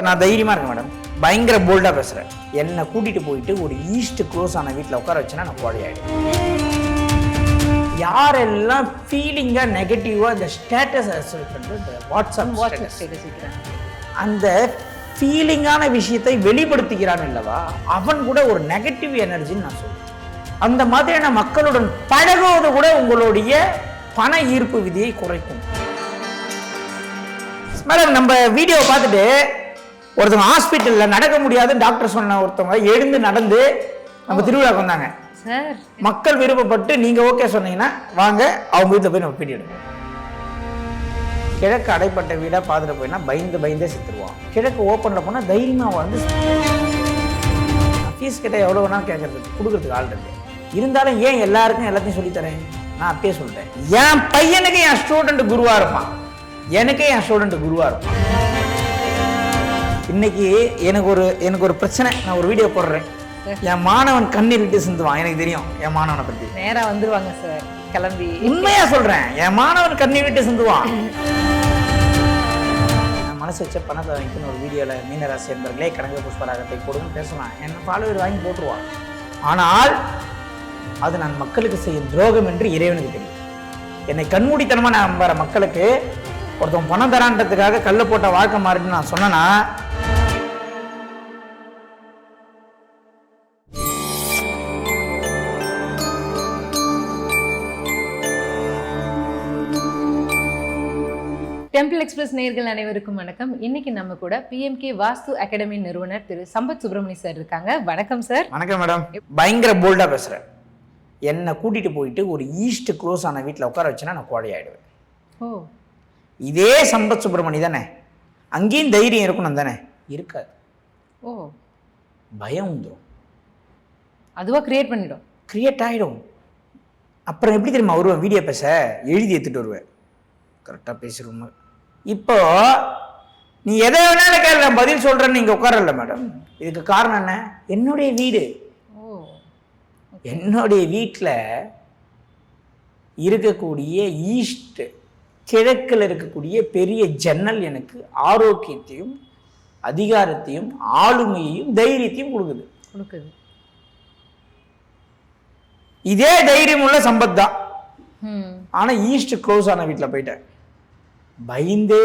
நான் தைரியமா இருக்கேன் மேடம். பயங்கர போல்டா பேசுறேன். என்னை கூட்டிட்டு போயிட்டு ஒரு ஈஸ்ட் க்ளோஸ் ஆன வீட்டில் உட்கார வச்சுன்னா நான் கோழி ஆயிடும். யாரெல்லாம் ஃபீலிங்கா நெகட்டிவா இந்த ஸ்டேட்டஸ் இந்த வாட்ஸ்அப் ஸ்டேட்டஸ் அந்த ஃபீலிங்கான விஷயத்தை வெளிப்படுத்திக்கிறான் அல்லவா, அவன் கூட ஒரு நெகட்டிவ் எனர்ஜின்னு நான் சொல்றேன். அந்த மாதிரியான மக்களுடன் பழகுவது கூட உங்களுடைய பண ஈர்ப்பு விதியை குறைக்கும். மேடம், நம்ம வீடியோ பார்த்துட்டு ஒருத்தவங்க ஹாஸ்பிட்டல்ல நடக்க முடியாதுன்னு டாக்டர் சொன்ன ஒருத்தவங்க எழுந்து நடந்து நம்ம திருவிழாக்கு வந்தாங்க. மக்கள் விருப்பப்பட்டு நீங்க ஓகே சொன்னீங்கன்னா வாங்க அவங்க வீட்டில் போய் நம்ம பேட்டி எடுப்போம். கிழக்கு அடைப்பட்ட வீடா பார்த்துட்டு போயினா பயந்தே செத்துருவான். கிழக்கு ஓப்பன்ல போனா தைரியமா வந்து ஃபீஸ் கிட்ட எவ்வளவு வேணா கேட்கறதுக்கு கொடுக்கறதுக்கு ஆள் இருக்கு. இருந்தாலும் ஏன் எல்லாருக்கும் எல்லாத்தையும் சொல்லித்தரேன்? நான் அப்பயே சொல்லிட்டேன், என் பையனுக்கு என் ஸ்டூடெண்ட் குருவா இருப்பான், எனக்கே என் ஸ்டூடெண்ட் குருவா இருப்பான். இன்னைக்கு எனக்கு ஒரு பிரச்சனை. நான் ஒரு வீடியோ போடுறேன், என் மாணவன் கண்ணீர் விட்டு சிந்துவான். எனக்கு தெரியும் என் மாணவனை பத்தி. நேரா வந்துருவாங்க சார் கிளம்பி. உண்மையா சொல்றேன், என் மாணவன் கண்ணீர் விட்டு சிந்துவான். நான் மனசு வச்ச பணத்தை வாங்கிட்டு ஒரு வீடியோல மீனராசி என்பர்களே கனக புஷ்பராகத்தை போடுன்னு பேசலாம், என்ன ஃபாலோவர் வாங்கி போட்டுருவான். ஆனால் அது நான் மக்களுக்கு செய்யும் துரோகம் என்று இறைவனுக்கு தெரியும். என்னை கண்மூடித்தனமா நான் நம்புற மக்களுக்கு ஒருத்தன் பணம் தரான்றதுக்காக கல்ல போட்ட வாழ்க்கை மாறிட்டு நான் சொன்னேன்னா டெம்பிள் எக்ஸ்பிரஸ் நேயர்கள் அனைவருக்கும் வணக்கம். இன்னைக்கு நம்ம கூட PMK வாஸ்து அகாடமி நிறுவனர் திரு சம்பத் சுப்பிரமணி சார் இருக்காங்க. வணக்கம் சார். வணக்கம் மேடம். பயங்கர போல்டா பேசுறேன். என்னை கூட்டிட்டு போயிட்டு ஒரு ஈஸ்ட் க்ளோஸ் ஆன வீட்டில் உட்கார வச்சுன்னா நான் கோழி ஆயிடுவேன். ஓ, இதே சம்பத் சுப்பிரமணி தானே, அங்கேயும் தைரியம் இருக்கணும் தானே? இருக்காது. ஓ, பயம் வந்துடும், அதுவா கிரியேட் ஆகிடும். அப்புறம் எப்படி தெரியுமா வருவேன்? வீடியோ பேச எழுதி எடுத்துட்டு வருவேன், கரெக்டாக பேசிடுவோம். இப்போ நீ எதை வேணாலும் கேள்வி நான் பதில் சொல்றேன்னு நீங்க உட்காரல மேடம். இதுக்கு காரணம் என்ன? என்னுடைய வீடு. என்னுடைய வீட்டில் இருக்கக்கூடிய ஈஸ்ட் கிழக்கில் இருக்கக்கூடிய பெரிய ஜன்னல் எனக்கு ஆரோக்கியத்தையும் அதிகாரத்தையும் ஆளுமையையும் தைரியத்தையும் கொடுக்குது. இதே தைரியம் உள்ள சம்பத் தான். ஆனா ஈஸ்ட் க்ளோஸ் ஆன வீட்டில் போயிட்டேன். பயந்தே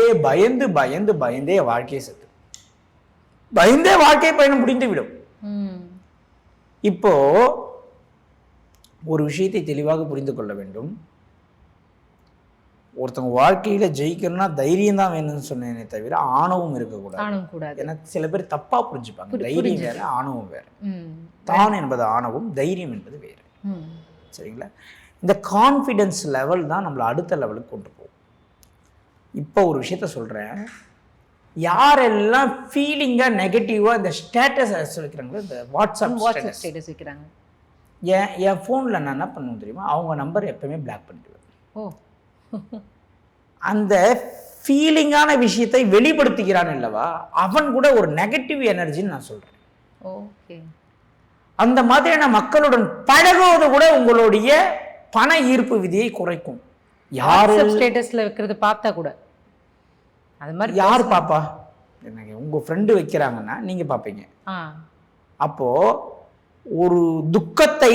வாழ்க்கையை செத்து, பயந்தே வாழ்க்கை பயணம் முடிந்து விடும். இப்போ ஒரு விஷயத்தை தெளிவாக புரிந்து கொள்ள வேண்டும். ஒருத்தவங்க வாழ்க்கையில ஜெயிக்கணும்னா தைரியம் தான் வேணும்னு சொன்னேனே தவிர ஆணவம் இருக்கக்கூடாது. ஏன்னா சில பேர் தப்பா புரிஞ்சுப்பாங்க. தைரியம் வேற, ஆணவம் வேற. தான் என்பது ஆணவம், தைரியம் என்பது வேறு. சரிங்களா? இந்த கான்ஃபிடென்ஸ் லெவல் தான் நம்மளை அடுத்த லெவலுக்கு கொண்டு போகும். இப்போ ஒரு விஷயத்த சொல்கிறேன், யாரெல்லாம் ஃபீலிங்காக நெகட்டிவாக இந்த ஸ்டேட்டஸ் வைக்கிறாங்களோ, இந்த வாட்ஸ்அப் ஸ்டேட்டஸ் வைக்கிறாங்க, என் ஃபோனில் நான் என்ன பண்ணுவேன் தெரியுமா? அவங்க நம்பர் எப்பவுமே பிளாக் பண்ணிடுவேன். ஓ, அந்த ஃபீலிங்கான விஷயத்தை வெளிப்படுத்திக்கிறான் அல்லவா, அவன் கூட ஒரு நெகட்டிவ் எனர்ஜின்னு நான் சொல்கிறேன். ஓகே. அந்த மாதிரியான மக்களுடன் பழகுவது கூட உங்களுடைய பண ஈர்ப்பு விதியை குறைக்கும். யாரு ஸ்டேட்டஸ்ல வைக்கிறது பார்த்தா கூட அது மாதிரி யார் பாப்பா? எனக்கு உங்க ஃப்ரெண்டு வைக்கிறாங்கன்னா நீங்க பாப்பீங்க. அப்போ ஒரு துக்கத்தை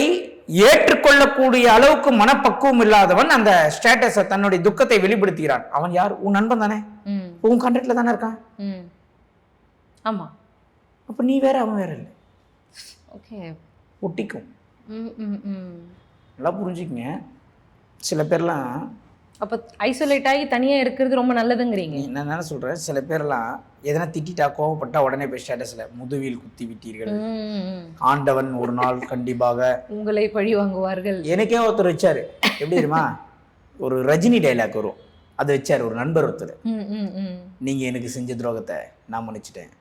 ஏற்றுக்கொள்ளக்கூடிய அளவுக்கு மனப்பக்குவம் இல்லாதவன் அந்த ஸ்டேட்டஸை, தன்னுடைய துக்கத்தை வெளிப்படுத்துகிறான். அவன் யார்? உன் நண்பன் தானே, உன் கான்டாக்ட்ல தானே இருக்கான். ஆமா. அப்ப நீ வேற அவன் வேற இல்லை. ஓகே, ஒட்டிக்கும். நல்லா புரிஞ்சுக்கங்க. சில பேர்லாம் அப்போ ஐசோலேட் ஆகி தனியாக இருக்கிறது ரொம்ப நல்லதுங்கிறீங்க. நான் என்ன சொல்கிறேன், சில பேர்லாம் எதனா திட்டா கோவப்பட்டா உடனே போய் ஸ்டேட்டஸில் முதுவில் குத்தி விட்டீர்கள், ஆண்டவன் ஒரு நாள் கண்டிப்பாக உங்களை பழி வாங்குவார்கள். எனக்கே ஒருத்தர் வச்சாரு. எப்படி தெரியுமா? ஒரு ரஜினி டைலாக் வரும், அது வச்சாரு ஒரு நண்பர் ஒருத்தர். நீங்கள் எனக்கு செஞ்ச துரோகத்தை நான் மன்னிச்சிட்டேன்,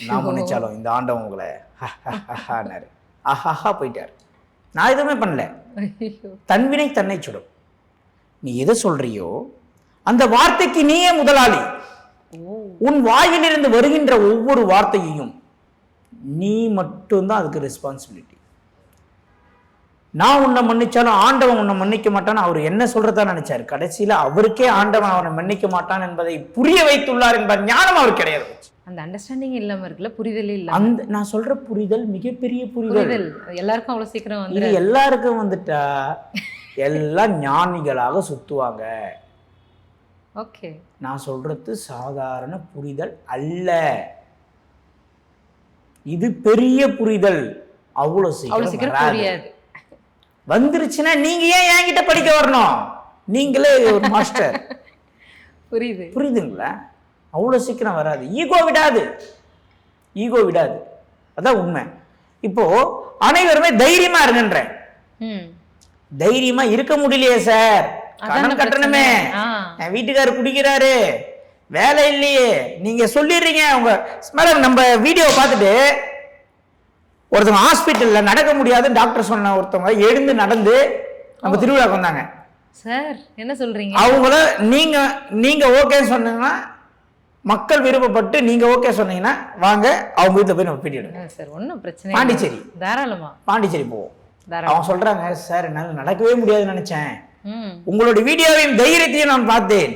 நான் மன்னிச்சாலும் இந்த ஆண்டவன் உங்களை ஆஹா போயிட்டார். நான் எதுவுமே பண்ணல. தன்வினை தன்னை சுடும். நீ எதை சொல்றியோ அந்த வார்த்தைக்கு நீயே முதலாளி. உன் வாயிலிருந்து வருகின்ற ஒவ்வொரு வார்த்தையையும் நீ மட்டும்தான் அதுக்கு ரெஸ்பான்சிபிலிட்டி. நான் உன்னை மன்னிச்சாலும் ஆண்டவன் உன்னை மன்னிக்க மாட்டான்னு அவர் என்ன சொல்றதா நினைச்சாரு. கடைசியில அவருக்கே ஆண்டவன் அவனை மன்னிக்க மாட்டான் என்பதை புரிய வைத்துள்ளார் என்பது ஞானம் அவர் கிடையாது. அந்த அண்டர்ஸ்டாண்டிங் இல்லாம இருக்குல்ல, புரிதல் இல்ல. அந்த நான் சொல்ற புரிதல் மிகப்பெரிய புரிதல். எல்லாருக்கும் அவ்வளவு சீக்கிரம் வந்து இது எல்லாருக்கும் வந்துட்டா எல்லாம் ஞானிகளாக சுத்துவாங்க. ஓகே, நான் சொல்றது சாதாரண புரிதல் அல்ல, இது பெரிய புரிதல். அவ்வளவு சீக்கிரம் புரியாது. வந்துருச்சுன்னா நீங்க ஏன் என்கிட்ட படிக்க வரணும்? நீங்களே ஒரு மாஸ்டர். புரியுதுங்களா? அவ்வளவு சீக்கிரம் வராது. ஈகோ விடாது. அதான் உண்மை. இப்போ அனைவருமே தைரியமா இருங்கன்ற. தைரியமா இருக்க முடியலையே சார், கடன் கட்டணுமே, என் வீட்டுக்காரர் குடிக்கிறாரு, வேலை இல்லையே, நீங்க சொல்லிடுறீங்க. உங்க மேடம் நம்ம வீடியோ பார்த்துட்டு ஒருத்தவங்க ஹாஸ்பிட்டல்ல நடக்க முடியாது டாக்டர் சொன்ன ஒருத்தவங்க எழுந்து நடந்து நம்ம திருவிழாக்கு வந்தாங்க சார். என்ன சொல்றீங்க? அவங்கள நீங்க ஓகேன்னு சொன்னீங்கன்னா, மக்கள் விருப்பப்பட்டு நீங்க ஓகே சொன்னீங்கன்னா வாங்க அவங்க வீட்டுல போய் நம்ம பேட்டி எடுக்கணும் சார். ஒன்றும் பிரச்சனை. பாண்டிச்சேரி தாராளமா பாண்டிச்சேரி போவோம். அவங்க சொல்றாங்க, சார் என்னால நடக்கவே முடியாதுன்னு நினைச்சேன், உங்களுடைய வீடியோவையும் தைரியத்தையும் நான் பார்த்தேன்,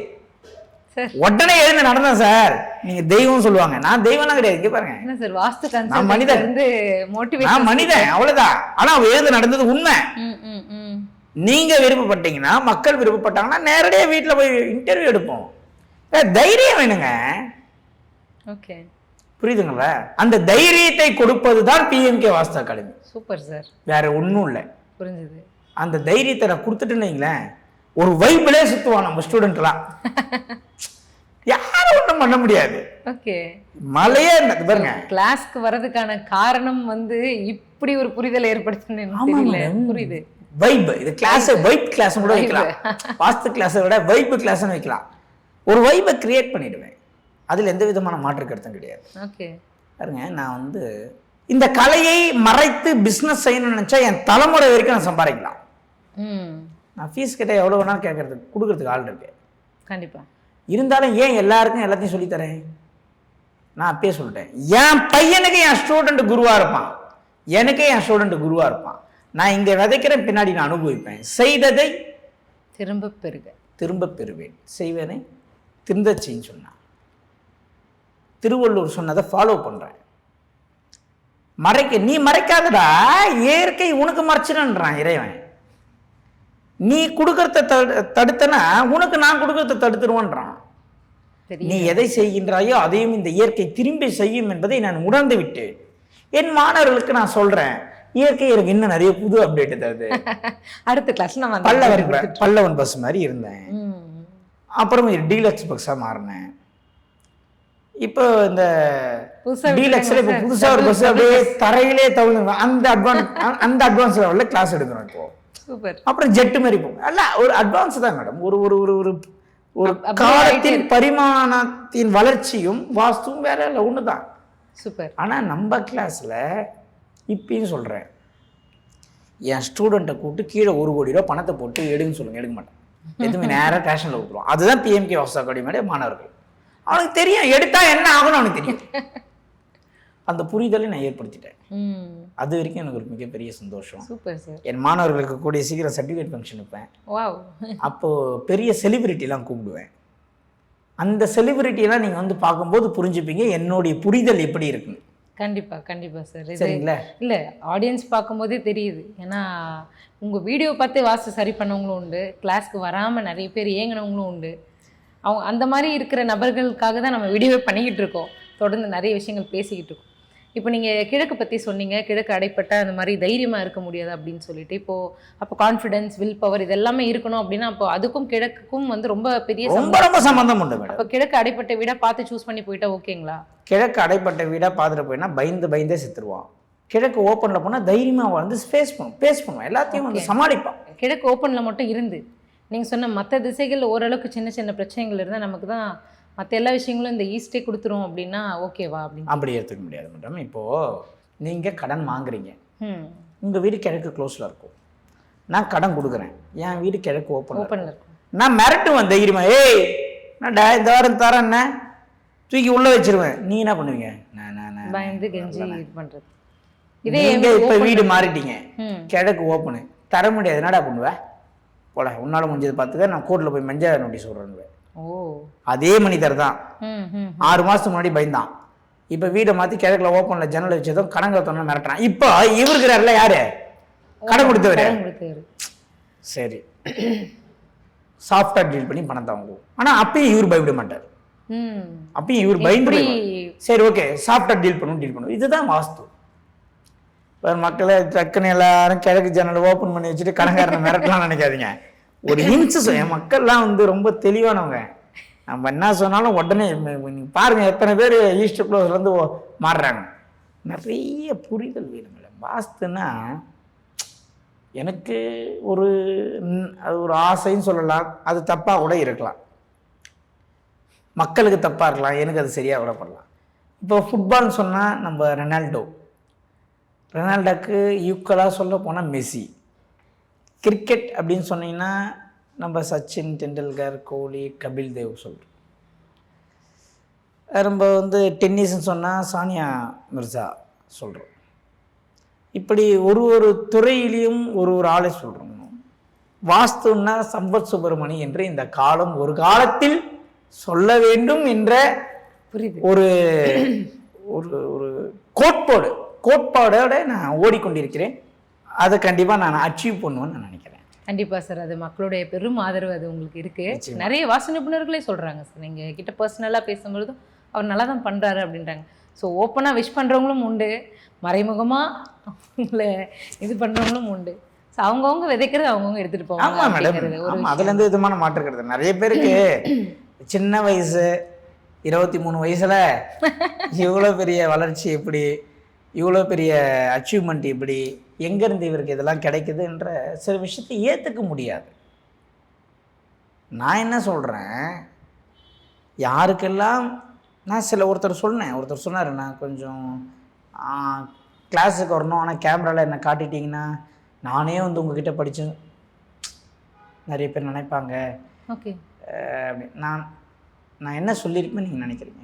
உடனே எழுந்து நடந்தேன் சார். நீங்க தெய்வம் சொல்லுவாங்க, நான் தெய்வம்லாம் கிடையாது. இங்க பாருங்க, என்ன சார் வாஸ்து கன்சல்ட், நான் மனிதன், நான் மனிதன், அவ்வளவுதான். ஆனா அவ எழுந்து நடந்தது உண்மை. நீங்க விருப்பப்பட்டீங்கன்னா, மக்கள் விருப்பப்பட்டாங்கன்னா நேரடியாக வீட்டுல போய் இன்டர்வியூ எடுப்போம். தைரியம் வேணுங்க. ஓகே, புரியுதுங்களா? அந்த தைரியத்தை கொடுப்பதுதான் பிஎம்கே வாஸ்து அகாடமி. Super sir. வேற ஒன்றும் இல்லை. புரிஞ்சுது. அந்த தைரியத்தை நான் கொடுத்துட்டுன்னு வைங்களேன், ஒரு வைபிளே சுத்துவான் நம்ம ஸ்டூடெண்ட்லாம். யாரும் ஒன்றும் பண்ண முடியாது. ஓகே, மலையே பாருங்க. கிளாஸ்க்கு வர்றதுக்கான காரணம் வந்து இப்படி ஒரு புரிதல் ஏற்படுத்துன்னு புரியுது. வைப், இது கிளாஸ் வைப் கிளாஸ் கூட வைக்கலாம். வாஸ்து கிளாஸை விட வைப் கிளாஸ்னு வைக்கலாம். ஒரு வைப்பை கிரியேட் பண்ணிடுவேன். அதில் எந்த விதமான மாற்று கருத்தும் கிடையாது. ஓகே பாருங்க, நான் வந்து இந்த கலையை மறைத்து பிஸ்னஸ் செய்யணும்னு நினச்சா என் தலைமுறை வரைக்கும் நான் சம்பாதிக்கலாம். நான் ஃபீஸ் கிட்ட எவ்வளோ வேணாலும் கேட்கறதுக்கு கொடுக்கறதுக்கு ஆள் இருக்கு. கண்டிப்பாக. இருந்தாலும் ஏன் எல்லாருக்கும் எல்லாத்தையும் சொல்லித்தரேன்? நான் அப்பயே சொல்லிட்டேன், என் பையனுக்கு என் ஸ்டூடெண்ட் குருவாக இருப்பான், எனக்கு என் ஸ்டூடெண்ட் குருவாக இருப்பான். நான் இங்கே விதைக்கிறேன், பின்னாடி நான் அனுபவிப்பேன். செய்ததை திரும்ப பெறுவேன், செய்வேனை திருந்த செய்ன்னு சொன்னான். திருவள்ளுவர் சொன்னதை ஃபாலோ பண்றேன். நீ மறைக்காதடா, இயற்கை உனக்கு மறைச்சிடான் இறைவன். நீ கொடுக்கறத தடுத்தனா உனக்கு நான் கொடுக்கறத தடுத்துருவான்றான். நீ எதை செய்கின்றாயோ அதையும் இந்த இயற்கை திரும்பி செய்யும் என்பதை நான் உணர்ந்து விட்டேன். என் மாணவர்களுக்கு நான் சொல்றேன், இயற்கை எனக்கு இன்னும் நிறைய புது அப்டேட் தருது. அடுத்த கிளாஸ் நான் பல்லவன் பஸ் மாதிரி இருந்தேன், அப்புறம் டீலக்ஸ் பஸ்ஸாக மாறினேன். இப்போ இந்த டீலக்ஸ்ல இப்போ புதுசாக ஒரு பஸ் அப்படியே தரையிலே தவிர அந்த அட்வான்ஸ் லெவலில் கிளாஸ் எடுக்கிறோம் இப்போ. சூப்பர். அப்புறம் ஜெட்டு மாதிரி போகும். அல்ல, ஒரு அட்வான்ஸ் தான் மேடம். ஒரு ஒரு ஒரு ஒரு காலத்தின் பரிமாணத்தின் வளர்ச்சியும் வாஸ்துவும் வேற இல்லை, ஒன்று தான். சூப்பர். ஆனால் நம்ம கிளாஸில் இப்பயும் சொல்கிறேன், என் ஸ்டூடெண்ட்டை கூப்பிட்டு கீழே 1 கோடி ரூபா பணத்தை போட்டு எடுன்னு சொல்லுங்க, எடுக்க மாட்டேன். எதுவுமே நேராக டேஷனில் கொடுத்துருவோம். அதுதான் பிஎம்கே வாஸ்து அகாடமியோட மாணவர்கள். அவனுக்கு தெரியும் எடுத்தா என்ன ஆகணும், அவனுக்கு தெரியும். அந்த புரிதலை நான் ஏற்படுத்திட்டேன். அது வரைக்கும் எனக்கு ஒரு மிகப்பெரிய சந்தோஷம். Super sir. என் மாணவர்களுக்கு கூடிய சீக்கிரம் சர்டிஃபிகேட் ஃபங்க்ஷன் வைப்பேன். அப்போ பெரிய செலிபிரிட்டிலாம் கூப்பிடுவேன். அந்த செலிபிரிட்டியெல்லாம் நீங்கள் வந்து பார்க்கும்போது புரிஞ்சுப்பீங்க என்னுடைய புரிதல் எப்படி இருக்குன்னு. கண்டிப்பாக கண்டிப்பாக சார். சரிங்களா? இல்லை, ஆடியன்ஸ் பார்க்கும்போதே தெரியுது. ஏன்னா உங்கள் வீடியோ பார்த்து வாஸ்து சரி பண்ணவங்களும் உண்டு, கிளாஸ்க்கு வராமல் நிறைய பேர் ஏங்கினவங்களும் உண்டு. அவங்க அந்த மாதிரி இருக்கிற நபர்களுக்காக தான் நம்ம வீடியோவே பண்ணிக்கிட்டு இருக்கோம். தொடர்ந்து நிறைய விஷயங்கள் பேசிக்கிட்டு இருக்கோம். இப்போ நீங்கள் கிழக்கு பற்றி சொன்னீங்க, கிழக்கு அடைப்பட்ட அந்த மாதிரி தைரியமாக இருக்க முடியாது அப்படின்னு சொல்லிட்டு, அப்போ கான்ஃபிடென்ஸ், வில் பவர் இதெல்லாமே இருக்கணும் அப்படின்னா அப்போ அதுக்கும் கிழக்குக்கும் வந்து ரொம்ப பெரிய ரொம்ப சம்பந்தம் உண்டு மேடம். இப்போ கிழக்கு அடைப்பட்ட வீடாக பார்த்து சூஸ் பண்ணி போயிட்டா ஓகேங்களா? கிழக்கு அடைப்பட்ட வீடாக பார்த்துட்டு போயினா பயந்தே செத்துருவான். கிழக்கு ஓப்பனில் போனால் தைரியமாக வந்து பேஸ் பண்ணுவோம், எல்லாத்தையும் வந்து சமாளிப்பான். கிழக்கு ஓப்பனில் மட்டும் இருந்து நீங்கள் சொன்ன மற்ற திசைகளில் ஓரளவுக்கு சின்ன சின்ன பிரச்சனைகள் இருந்தால் நமக்கு தான் மற்ற எல்லா விஷயங்களும் இந்த ஈஸ்டே கொடுத்துரும் அப்படின்னா ஓகேவா அப்படின்னு அப்படி எடுத்துக்க முடியாது மேடம். இப்போது நீங்கள் கடன் வாங்குறீங்க, உங்கள் வீடு கிழக்கு க்ளோஸில் இருக்கும், நான் கடன் கொடுக்குறேன், என் வீடு கிழக்கு ஓப்பனில் இருக்கும். நான் மிரட்டுவேன் தைரியமா, ஏய் நான் இந்த வாரம் தரேன்ன தூக்கி உள்ளே வச்சிருவேன். நீ என்ன பண்ணுவீங்க? நான் பயந்து கெஞ்சி இது பண்ணுறது. இதே இப்போ வீடு மாறிட்டீங்க, கிழக்கு ஓப்பனு, தர முடியாது, என்னடா பண்ணுவேன் போல, உன்னால் முடிஞ்சது பார்த்துக்க, நான் கோர்ட்டில் போய் மஞ்சள் நோட்டீஸ் விட்றேன்னு. அதே மனிதர் தான் 6 மாதத்துக்கு முன்னாடி பயந்தான். இப்போ வீடை மாற்றி கிழக்கில் ஓப்பனில் ஜன்னல் வச்சதும் கடன் கொடுத்தோம்னா மிரட்டுறான். இப்போ இவருக்குறாருல யாரு கடன் கொடுத்தவரு, சரி சாஃப்டாக டீல் பண்ணி பணத்தை வாங்குவோம். ஆனால் அப்பயும் இவர் பயப்பட மாட்டார், அப்பயும் இவர் பயந்து சரி ஓகே சாஃப்டாக டீல் பண்ணுவோம். இதுதான் வாஸ்து. மக்களை டக்குன்னு எல்லாரும் கிழக்கு ஜன்னல் ஓப்பன் பண்ணி வச்சுட்டு கடன்காரனை மிரட்டலாம் நினைக்காதீங்க. ஒரு இன்ச்சு என் மக்கள்லாம் வந்து ரொம்ப தெளிவானவங்க. நம்ம என்ன சொன்னாலும் உடனே பாருங்க எத்தனை பேர் ஈஸ்ட் க்ளோஸ்லேருந்து மாறுறாங்க. நிறைய புரிதல் வேணுங்கள. வாஸ்துன்னா எனக்கு ஒரு ஆசைன்னு சொல்லலாம், அது தப்பாக கூட இருக்கலாம், மக்களுக்கு தப்பாக இருக்கலாம், எனக்கு அது சரியாக கூட பண்ணலாம். இப்போ ஃபுட்பால்னு சொன்னால் நம்ம ரொனால்டோக்கு ஈக்குவலாக சொல்ல போனால் மெஸ்ஸி. கிரிக்கெட் அப்படின்னு சொன்னீங்கன்னா நம்ம சச்சின் டெண்டுல்கர், கோலி, கபில் தேவ் சொல்கிறோம். நம்ம வந்து டென்னிஸ்ன்னு சொன்னால் சானியா மிர்சா சொல்கிறோம். இப்படி ஒரு துறையிலையும் ஒரு ஆளை சொல்கிறோம். வாஸ்துன்னா சம்பத் சுப்பிரமணி என்று இந்த காலம் ஒரு காலத்தில் சொல்ல வேண்டும் என்ற ஒரு ஒரு கோட்பாடோட நான் ஓடிக்கொண்டிருக்கிறேன். அதை கண்டிப்பாக நான் அச்சீவ் பண்ணுவேன்னு நான் நினைக்கிறேன். கண்டிப்பாக சார், அது மக்களுடைய பெரும் ஆதரவு அது உங்களுக்கு இருக்குது. நிறைய வாஸ்து நிபுணர்களே சொல்கிறாங்க சார், நீங்கள் கிட்ட பர்சனலாக பேசும்பொழுது அவர் நல்லா தான் பண்ணுறாரு அப்படின்றாங்க. ஸோ ஓப்பனாக விஷ் பண்ணுறவங்களும் உண்டு, மறைமுகமாக இல்லை இது பண்ணுறவங்களும் உண்டு. ஸோ அவங்கவுங்க விதைக்கிறது அவங்கவுங்க எடுத்துகிட்டு போவாங்க. ஆமாம் மேடம், அதுலேருந்து விதமான மாற்றுக்கிறது. நிறைய பேருக்கு சின்ன வயசு 23 வயசில் இவ்வளோ பெரிய வளர்ச்சி எப்படி, இவ்வளோ பெரிய அச்சீவ்மெண்ட் எப்படி, எங்கேருந்து இவருக்கு இதெல்லாம் கிடைக்குதுன்ற சில விஷயத்தை ஏற்றுக்க முடியாது. நான் என்ன சொல்கிறேன், யாருக்கெல்லாம் நான் ஒருத்தர் சொன்னார், நான் கொஞ்சம் கிளாஸுக்கு வரணும், ஆனால் கேமராவில் என்னை காட்டிட்டிங்கன்னா நானே வந்து உங்ககிட்ட படித்தேன் நிறைய பேர் நினைப்பாங்க. ஓகே, அப்படி நான் என்ன சொல்லியிருப்பேன் நீங்கள் நினைக்கிறீங்க?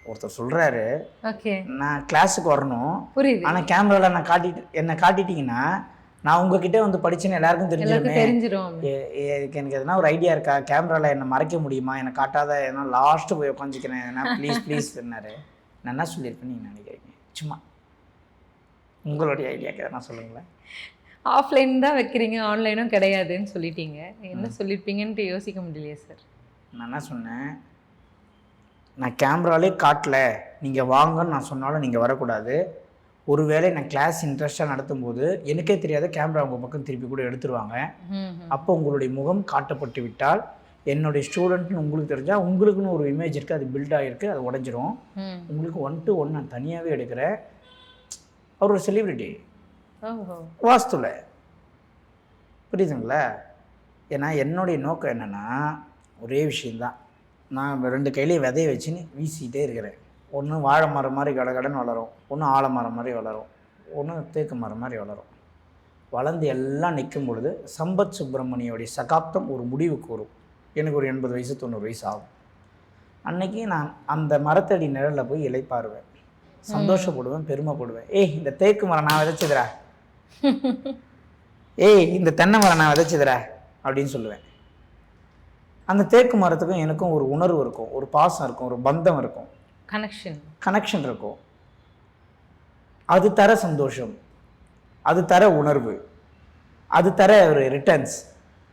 ஒருத்தர் சொல்கிறாரு, ஓகே நான் கிளாஸுக்கு வரணும், ஆனால் கேமராவில் என்னை காட்டிட்டீங்கன்னா நான் உங்ககிட்ட வந்து படிச்சேன்னு எல்லாருக்கும் தெரிஞ்சிடும். எனக்கு எதனா ஒரு ஐடியா இருக்கா, கேமராவில் என்னை மறைக்க முடியுமா, என்னை காட்டாத ஏன்னா லாஸ்ட்டு போய் உட்காந்துக்கிறேன், ஏன்னா ப்ளீஸ் சொன்னார். நான் என்ன சொல்லியிருப்பேன் நீங்கள் நினைக்கிறீங்க? சும்மா உங்களுடைய ஐடியாக்கு நான் சொல்லுங்களேன். ஆஃப்லைன் தான் வைக்கிறீங்க, ஆன்லைனும் கிடையாதுன்னு சொல்லிட்டீங்க, என்ன சொல்லியிருப்பீங்கன்ட்டு யோசிக்க முடியலையே சார். நான் என்ன சொன்னேன், நான் கேமராலே காட்டல, நீங்கள் வாங்கன்னு நான் சொன்னாலும் நீங்கள் வரக்கூடாது. ஒருவேளை நான் கிளாஸ் இன்ட்ரெஸ்டாக நடத்தும் போது எனக்கே தெரியாத கேமரா உங்கள் பக்கம் திருப்பி கூட எடுத்துருவாங்க. அப்போ உங்களுடைய முகம் காட்டப்பட்டு விட்டால் என்னுடைய ஸ்டூடெண்ட்னு உங்களுக்கு தெரிஞ்சால் உங்களுக்குன்னு ஒரு இமேஜ் இருக்குது, அது பில்ட் ஆகிருக்கு, அது உடஞ்சிரும். உங்களுக்கு 1 to 1 நான் தனியாகவே எடுக்கிறேன். அவர் ஒரு செலிப்ரிட்டி வாஸ்துல, புரியுதுங்களா? ஏன்னா என்னுடைய நோக்கம் என்னென்னா ஒரே விஷயந்தான், நான் 2 கையிலேயே விதைய வச்சுன்னு வீசிக்கிட்டே இருக்கிறேன். ஒன்று வாழை மரம் மாதிரி கடகடன்னு வளரும், ஒன்று ஆலமரம் மாதிரி வளரும், ஒன்று தேக்கு மரம் மாதிரி வளரும். வளர்ந்து எல்லாம் நிற்கும் பொழுது சம்பத் சுப்பிரமணியோடைய சகாப்தம் ஒரு முடிவுக்கு வரும். எனக்கு ஒரு 80 வயசு 90 வயசு ஆகும். அன்னைக்கு நான் அந்த மரத்தடி நிழலில் போய் இலைப்பாருவேன், சந்தோஷப்படுவேன், பெருமைப்படுவேன். ஏய் இந்த தேக்கு மரம் நான் விதைச்சதுரா, ஏய் இந்த தென்னை மரம் நான் விதைச்சதுரா அப்படின்னு சொல்லுவேன். அந்த தேக்கு மரத்துக்கும் எனக்கும் ஒரு உணர்வு இருக்கும், ஒரு பாசம் இருக்கும், ஒரு பந்தம் இருக்கும், கனெக்ஷன் இருக்கும். அது தர சந்தோஷம், அது தர உணர்வு, அது தர ஒரு ரிட்டர்ன்ஸ்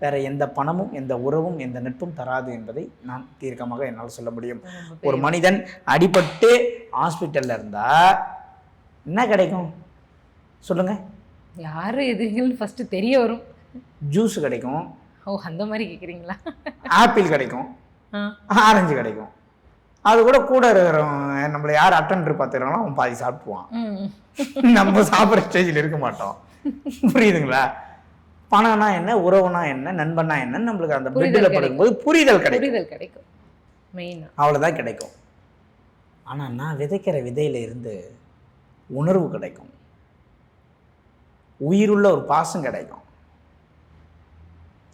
வேற எந்த பணமும் எந்த உறவும் எந்த நட்பும் தராது என்பதை நான் தீர்க்கமாக என்னால் சொல்ல முடியும். ஒரு மனிதன் அடிபட்டு ஹாஸ்பிட்டல்ல இருந்தா என்ன கிடைக்கும் சொல்லுங்க? யாரு எதிரிகள் ஃபர்ஸ்ட் தெரிய வரும். ஜூஸ் கிடைக்கும். ஓ அந்த மாதிரி கேட்குறீங்களா? ஆப்பிள் கிடைக்கும், ஆரஞ்சு கிடைக்கும். அது கூட இருக்கிறவங்க நம்மளை யார் அட்டெண்டர் பார்த்துக்கிறாங்களோ அவன் பாதி சாப்பிடுவான். நம்ம சாப்பிட்ற ஸ்டேஜில் இருக்க மாட்டோம். புரியுதுங்களா? பணம்னா என்ன, உறவுனா என்ன, நண்பனா என்ன, நம்மளுக்கு அந்த பெட்டில் படுக்கும்போது புரிதல் கிடைக்கும். அவ்வளோதான் கிடைக்கும். ஆனால் நான் விதைக்கிற விதையில இருந்து உணர்வு கிடைக்கும், உயிருள்ள ஒரு பாசம் கிடைக்கும்.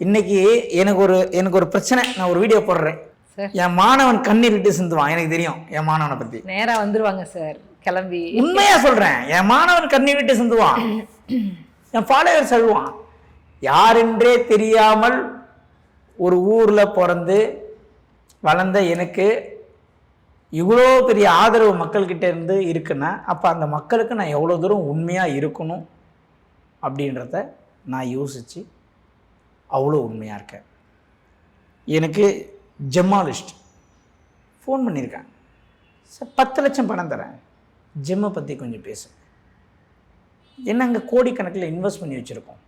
இன்னைக்கு எனக்கு ஒரு பிரச்சனை, நான் ஒரு வீடியோ போடுறேன், என் மாணவன் கண்ணீர் விட்டு சிந்துவான். எனக்கு தெரியும் என் மாணவனை பத்தி. நேரா வந்துருவாங்க சார் கிளம்பி. உண்மையா சொல்றேன், என் மாணவன் கண்ணீர் விட்டு சிந்துவான். என் ஃபாலோவர்ஸ் அழுவான். யாரென்றே தெரியாமல் ஒரு ஊரில் பிறந்து வளர்ந்த எனக்கு இவ்வளோ பெரிய ஆதரவு மக்கள்கிட்ட இருந்து இருக்குன்னா அப்போ அந்த மக்களுக்கு நான் எவ்வளோ தூரம் உண்மையாக இருக்கணும் அப்படின்றத நான் யோசித்து அவ்வளோ உண்மையாக இருக்கேன். எனக்கு ஜெம்மாலிஸ்ட் ஃபோன் பண்ணியிருக்காங்க, சார் 10 லட்சம் பணம் தரேன், ஜெம்மை பற்றி கொஞ்சம் பேசு. என்ன அங்கே கோடிக்கணக்கில் இன்வெஸ்ட் பண்ணி வச்சுருக்கோம்,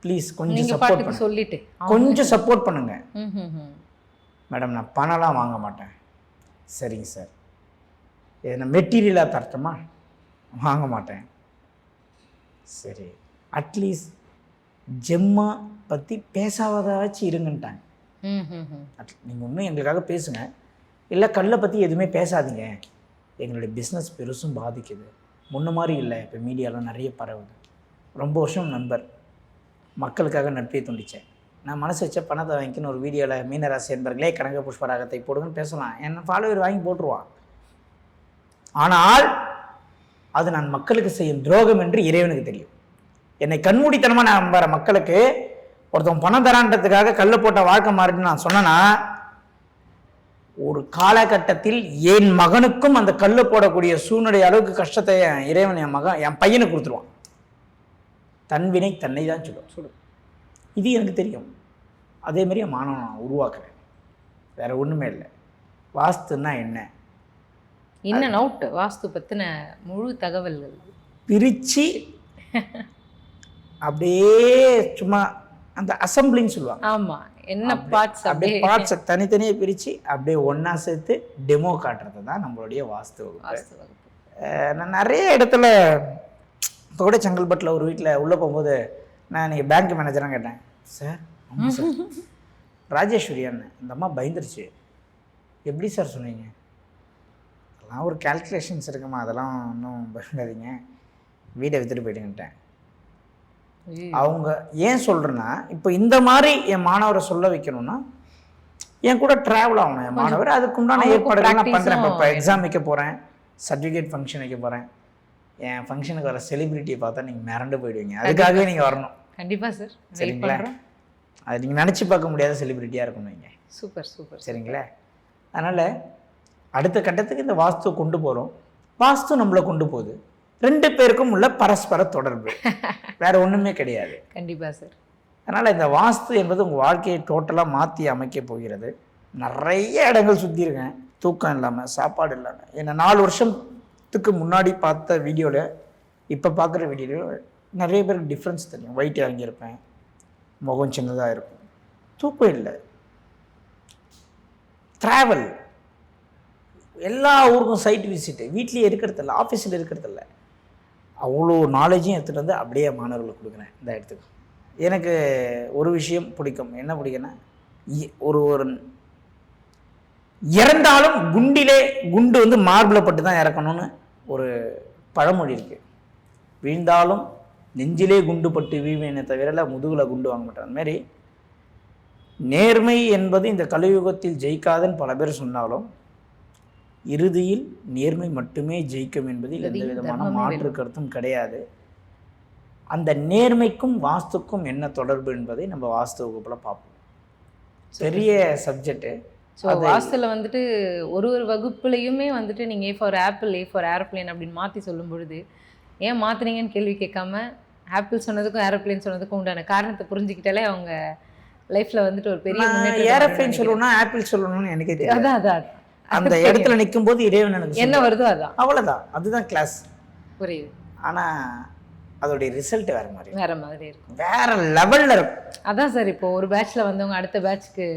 ப்ளீஸ் கொஞ்சம் சப்போர்ட் பண்ண சொல்லிட்டு கொஞ்சம் சப்போர்ட் பண்ணுங்க. மேடம் நான் பணம்லாம் வாங்க மாட்டேன். சரிங்க சார், என்ன மெட்டீரியலாக தரட்டுமா? வாங்க மாட்டேன். சரி, அட்லீஸ்ட் ஜெம்மா பற்றி பேசாவதாச்சும் இருங்கன்ட்டாங்க. நீங்கள் இன்னும் எங்களுக்காக பேசுங்க, இல்லை கல்லை பற்றி எதுவுமே பேசாதீங்க, எங்களுடைய பிஸ்னஸ் பெருசும் பாதிக்குது. முன்ன மாதிரி இல்லை, இப்போ மீடியாலாம் நிறைய பரவுது. ரொம்ப வருஷம் நண்பர், மக்களுக்காக நட்பை துண்டித்தேன். நான் மனசு வச்ச பணத்தை வாங்கிக்கின்னு ஒரு வீடியோவில் மீனராசி என்பர்களே கனக புஷ்பராகத்தை போடுங்கன்னு பேசலாம், என்ன ஃபாலோவர் வாங்கி போட்டுருவான். ஆனால் அது நான் மக்களுக்கு செய்யும் துரோகம் என்று இறைவனுக்கு தெரியும். என்னை கண்மூடித்தனமாக நான் நம்புற மக்களுக்கு ஒருத்தன் பணம் தரான்றதுக்காக கல்ல போட்ட வாழ்க்கை மாறின்னு நான் சொன்னேன்னா, ஒரு காலகட்டத்தில் என் மகனுக்கும் அந்த கல்ல போடக்கூடிய சூழ்நிலை அளவுக்கு கஷ்டத்தை இறைவன் என் பையனுக்கு கொடுத்துருவான். தன்வினை தன்னை தான் சொல்லும். இது எனக்கு தெரியும். அதே மாதிரி என் மாணவன் நான் உருவாக்குறேன், வேற ஒன்றுமே இல்லை. வாஸ்துன்னா என்ன, இன்னும் அவுட் வாஸ்து பற்றின முழு தகவல்கள் பிரித்து அப்படியே சும்மா அந்த அசம்பிளின்னு சொல்லுவாங்க. ஆமாம், என்ன பார்ட்ஸ் அப்படியே பார்ட்ஸை தனித்தனியாக பிரித்து அப்படியே ஒன்றா சேர்த்து டெமோ காட்டுறது தான் நம்மளுடைய வாஸ்து வகுப்பு. நான் நிறைய இடத்துல இப்போ கூட செங்கல்பட்டில் ஒரு வீட்டில் உள்ளே போகும்போது நான் நீங்கள் பேங்க் மேனேஜராக கேட்டேன். சார் ஆமாம் சார், ராஜேஸ்வரியான்னு இந்த அம்மா பயந்துருச்சு. எப்படி சார் சொன்னீங்க? அதெல்லாம் ஒரு கால்குலேஷன்ஸ் இருக்குமா, அதெல்லாம் ஒன்றும் பயப்படாதீங்க, வீடை விற்றுட்டு போயிட்டுங்கிட்டேன். அவங்க ஏன் சொல்கிறேன்னா, இப்போ இந்த மாதிரி என் மாணவரை சொல்ல வைக்கணும்னா என் கூட ட்ராவல் ஆகணும் என் மாணவர். அதுக்கு உண்டான ஏற்பாடுகள் நான் பண்ணுறேன். இப்போ எக்ஸாம் வைக்க போகிறேன், சர்டிஃபிகேட் ஃபங்க்ஷன் வைக்க போகிறேன். என் ஃபங்க்ஷனுக்கு வர செலிபிரிட்டியை பார்த்தா நீங்கள் மிரண்டு போயிடுவீங்க. அதுக்காகவே நீங்கள் வரணும். கண்டிப்பாக சார், சரிங்களா? அது நீங்கள் நினச்சி பார்க்க முடியாத செலிபிரிட்டியாக இருக்கணும் நீங்கள். சூப்பர் சூப்பர், சரிங்களா? அதனால் அடுத்த கட்டத்துக்கு இந்த வாஸ்து கொண்டு போகிறோம். வாஸ்து நம்மளை கொண்டு போகுது. 2 பேருக்கும் உள்ள பரஸ்பர தொடர்பு, வேற ஒன்றுமே கிடையாது. கண்டிப்பாக சார். அதனால் இந்த வாஸ்து என்பது உங்கள் வாழ்க்கையை டோட்டலாக மாற்றி அமைக்க போகிறது. நிறைய இடங்கள் சுற்றிருக்கேன், தூக்கம் இல்லாமல், சாப்பாடு இல்லாமல். என்னை 4 வருஷத்துக்கு முன்னாடி பார்த்த வீடியோவில் இப்போ பார்க்குற வீடியோவில் நிறைய பேருக்கு டிஃப்ரென்ஸ் தெரியும். ஒயிட் இறங்கியிருப்பேன், முகம் சின்னதாக இருக்கும், தூக்கம் இல்லை, ட்ராவல், எல்லா ஊருக்கும் சைட் விசிட்டு, வீட்லேயே இருக்கிறதில்ல, ஆஃபீஸில் இருக்கிறதில்ல. அவ்வளோ நாலேஜையும் எடுத்துகிட்டு வந்து அப்படியே மாணவர்களுக்கு கொடுக்குறேன். இந்த இடத்துக்கு எனக்கு ஒரு விஷயம் பிடிக்கும். என்ன பிடிக்குன்னா, ஒரு இறந்தாலும் குண்டு வந்து மார்பில் பட்டு தான் இறக்கணும்னு ஒரு பழமொழி இருக்குது. வீழ்ந்தாலும் நெஞ்சிலே குண்டு பட்டு வீழ்வேனே தவிர முதுகில் குண்டு வாங்க மாட்டேன். அந்த மாதிரி நேர்மை என்பது இந்த கலியுகத்தில் ஜெயிக்காதுன்னு பல பேர் சொன்னாலும் இறுதியில் நேர்மை மட்டுமே ஜெயிக்கும் என்பதில் எந்த விதமான மாற்று கருத்தும் கிடையாது. அந்த நேர்மைக்கும் வாஸ்துக்கும் என்ன தொடர்பு என்பதை நம்ம வாஸ்து வகுப்பில் பார்ப்போம். பெரிய சப்ஜெக்டு. ஸோ வாஸ்துல வந்துட்டு ஒரு வகுப்புலையுமே வந்துட்டு நீங்கள் A for apple, A for aeroplane அப்படின்னு மாற்றி சொல்லும் பொழுது ஏன் மாற்றினீங்கன்னு கேள்வி கேட்காம ஆப்பிள் சொன்னதுக்கும் ஏரோப்ளேன் சொன்னதுக்கும் உண்டான காரணத்தை புரிஞ்சுக்கிட்டாலே அவங்க லைஃப்பில் வந்துட்டு ஒரு பெரிய ஏரோப்ளேன் சொல்லணும்னா ஆப்பிள் சொல்லணும்னு எனக்கே தெரியும். அதான் அதான் அந்த இடத்துல நிற்கும் போது இறைவன் எனக்கு என்ன வருதோ அதான், அவ்வளோதான், அதுதான் கிளாஸ். புரியுது. ஆனால் அதோடைய ரிசல்ட் வேற மாதிரி இருக்கும், வேற லெவல்ல இருக்கும். அதான் சார், இப்போ ஒரு பேட்ச்ல வந்தவங்க அடுத்த பேட்ச்க்கு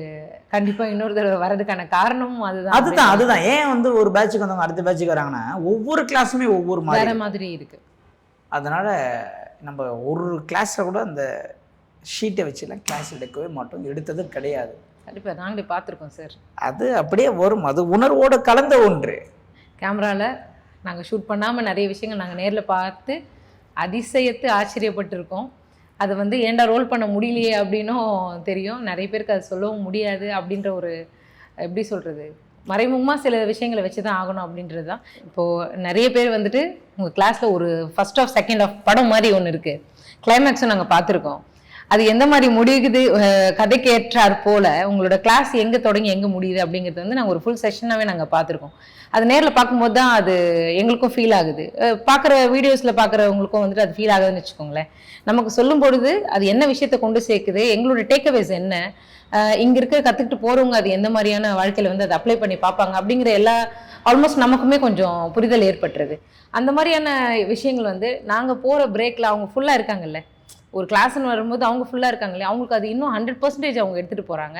கண்டிப்பா இன்னொரு தடவை வரதுக்கான காரணமும் அதுதான் ஏன் வந்து ஒரு பேட்சுக்கு வந்தவங்க அடுத்த பேட்சுக்கு வராங்கன்னா ஒவ்வொரு கிளாஸுமே ஒவ்வொரு மாதிரி இருக்கு. அதனால நம்ம ஒரு கிளாஸ்ல கூட அந்த ஷீட்டை வச்சுலாம் கிளாஸ் எடுக்கவே மாட்டோம், எடுத்ததும் கிடையாது. கண்டிப்பா நாங்களே பார்த்துருக்கோம் சார். அது அப்படியே வரும், அது உணர்வோடு கலந்த ஒன்று. கேமரால நாங்கள் ஷூட் பண்ணாமல் நிறைய விஷயங்கள் நாங்கள் நேரில் பார்த்து அதிசயத்து ஆச்சரியப்பட்டிருக்கோம். அது வந்து ஏண்டா ரோல் பண்ண முடியலையே அப்படின்னும் தெரியும். நிறைய பேருக்கு அது சொல்லவும் முடியாது அப்படின்ற ஒரு எப்படி சொல்கிறது, மறைமுகமாக சில விஷயங்களை வச்சு தான் ஆகணும் அப்படின்றது தான். இப்போது நிறைய பேர் வந்துட்டு உங்கள் கிளாஸில் ஒரு ஃபர்ஸ்ட் ஆஃப் செகண்ட் ஆஃப் படம் மாதிரி ஒன்று இருக்குது. கிளைமேக்ஸும் நாங்கள் பார்த்துருக்கோம். அது எந்த மாதிரி முடியுது, கதைக்கு ஏற்றார் போல உங்களோட கிளாஸ் எங்கே தொடங்கி எங்கே முடியுது அப்படிங்கிறது வந்து நாங்கள் ஒரு ஃபுல் செஷனாகவே நாங்கள் பார்த்துருக்கோம். அது நேரில் பார்க்கும்போது தான் அது எங்களுக்கும் ஃபீல் ஆகுது. பார்க்குற வீடியோஸில் பார்க்குறவங்களுக்கும் வந்துட்டு அது ஃபீல் ஆகுதுன்னு வச்சுக்கோங்களேன். நமக்கு சொல்லும் பொழுது அது என்ன விஷயத்தை கொண்டு சேர்க்குது, எங்களோட டேக்அவேஸ் என்ன, இங்கே இருக்க கற்றுக்கிட்டு போகிறவங்க அது எந்த மாதிரியான வாழ்க்கையில் வந்து அதை அப்ளை பண்ணி பார்ப்பாங்க அப்படிங்கிற எல்லா ஆல்மோஸ்ட் நமக்குமே கொஞ்சம் புரிதல் ஏற்பட்டுருது. அந்த மாதிரியான விஷயங்கள் வந்து நாங்கள் போகிற பிரேக்கில் அவங்க ஃபுல்லாக இருக்காங்கல்ல, ஒரு கிளாஸ்ன்னு வரும்போது அவங்க ஃபுல்லாக இருக்காங்களே, அவங்களுக்கு அது இன்னும் 100% அவங்க எடுத்துகிட்டு போகிறாங்க.